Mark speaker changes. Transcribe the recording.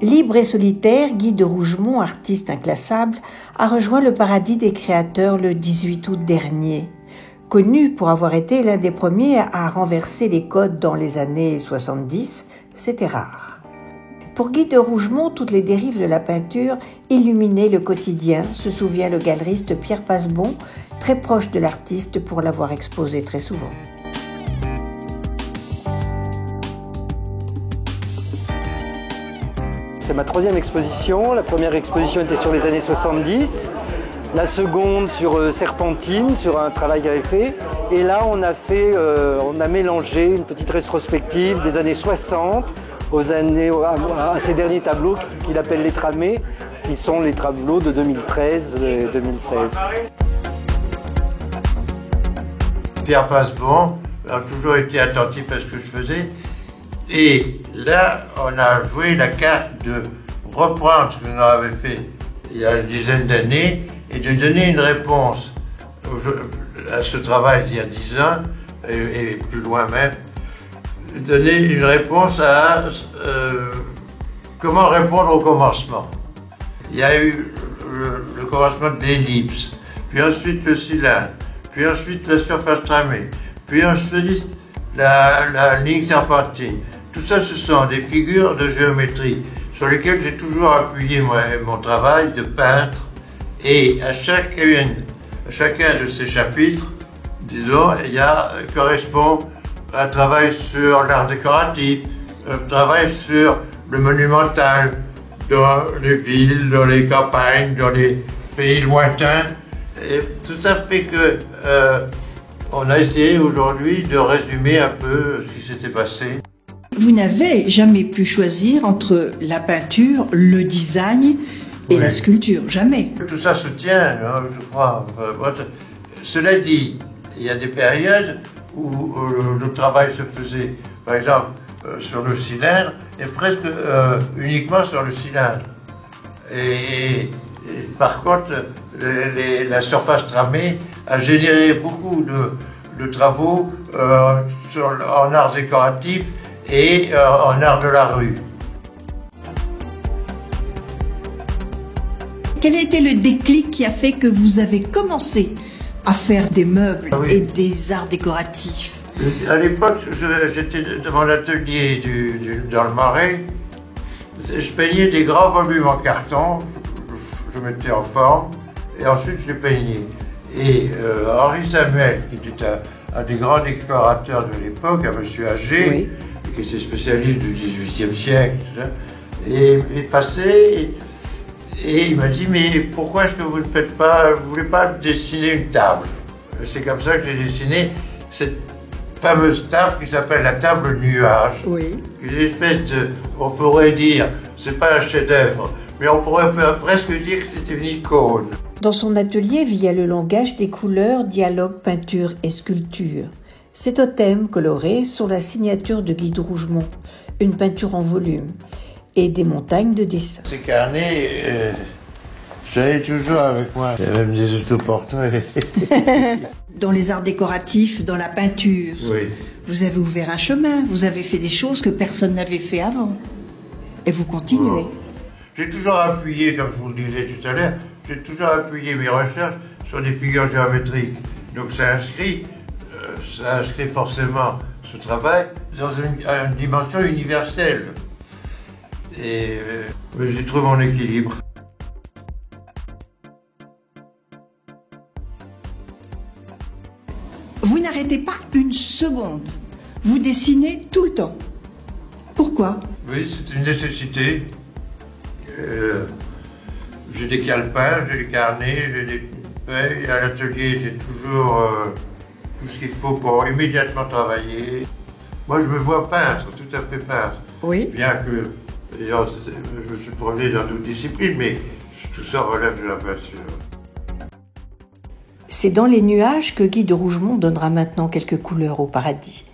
Speaker 1: Libre et solitaire, Guy de Rougemont, artiste inclassable, a rejoint le paradis des créateurs le 18 août dernier. Connu pour avoir été l'un des premiers à renverser les codes dans les années 70, c'était rare. Pour Guy de Rougemont, toutes les dérives de la peinture illuminaient le quotidien, se souvient le galeriste Pierre Passebon, très proche de l'artiste pour l'avoir exposé très souvent.
Speaker 2: C'est ma troisième exposition. La première exposition était sur les années 70, la seconde sur Serpentine, sur un travail qu'il avait fait. Et là, on a mélangé une petite rétrospective des années 60 à ces derniers tableaux qu'il appelle les tramés, qui sont les tableaux de 2013 et 2016.
Speaker 3: Pierre Passebon a toujours été attentif à ce que je faisais. Et là, on a joué la carte de reprendre ce que nous avait fait il y a une dizaine d'années et de donner une réponse à ce travail d'il y a 10 ans, et plus loin même, donner une réponse à comment répondre au commencement. Il y a eu le commencement de l'ellipse, puis ensuite le cylindre, puis ensuite la surface tramée, puis ensuite la ligne serpentine. Tout ça, ce sont des figures de géométrie sur lesquelles j'ai toujours appuyé mon travail de peintre. Et à chacun de ces chapitres, disons, correspond un travail sur l'art décoratif, un travail sur le monumental, dans les villes, dans les campagnes, dans les pays lointains. Et tout ça fait que on a essayé aujourd'hui de résumer un peu ce qui s'était passé.
Speaker 1: Vous n'avez jamais pu choisir entre la peinture, le design et la sculpture, jamais.
Speaker 3: Tout ça se tient, hein, je crois. Cela dit, il y a des périodes où le travail se faisait, par exemple, sur le cylindre, et presque uniquement sur le cylindre. Et par contre, la surface tramée a généré beaucoup de travaux en art décoratif et en art de la rue.
Speaker 1: Quel a été le déclic qui a fait que vous avez commencé à faire des meubles et des arts décoratifs?
Speaker 3: À l'époque, j'étais dans mon atelier dans le Marais. Je peignais des grands volumes en carton, je mettais en forme, et ensuite je les peignais. Et Henri Samuel, qui était un des grands décorateurs de l'époque, un monsieur âgé, qui était spécialiste du XVIIIe siècle, est passé et il m'a dit: mais pourquoi est-ce que vous ne voulez pas dessiner une table? C'est comme ça que j'ai dessiné cette fameuse table qui s'appelle la table nuage. Une espèce de, on pourrait dire, c'est pas un chef-d'œuvre, mais on pourrait presque dire que c'était une icône.
Speaker 1: Dans son atelier, via le langage des couleurs, dialogue, peinture et sculpture. Ces totems colorés sont la signature de Guy de Rougemont, une peinture en volume et des montagnes de dessins.
Speaker 3: Ces carnets, j'avais toujours avec moi. Il y a même des autoportraits.
Speaker 1: Dans les arts décoratifs, dans la peinture, vous avez ouvert un chemin, vous avez fait des choses que personne n'avait fait avant. Et vous continuez.
Speaker 3: J'ai toujours appuyé, comme je vous le disais tout à l'heure, j'ai toujours appuyé mes recherches sur des figures géométriques. Donc ça inscrit forcément ce travail dans une dimension universelle. Et j'ai trouvé mon équilibre.
Speaker 1: Vous n'arrêtez pas une seconde. Vous dessinez tout le temps. Pourquoi?
Speaker 3: Oui, c'est une nécessité. J'ai des calepins, j'ai des carnets, j'ai des feuilles. À l'atelier, j'ai toujours tout ce qu'il faut pour immédiatement travailler. Moi, je me vois peintre, tout à fait peintre. Bien que je me suis promené dans d'autres disciplines, mais tout ça relève de la peinture.
Speaker 1: C'est dans les nuages que Guy de Rougemont donnera maintenant quelques couleurs au paradis.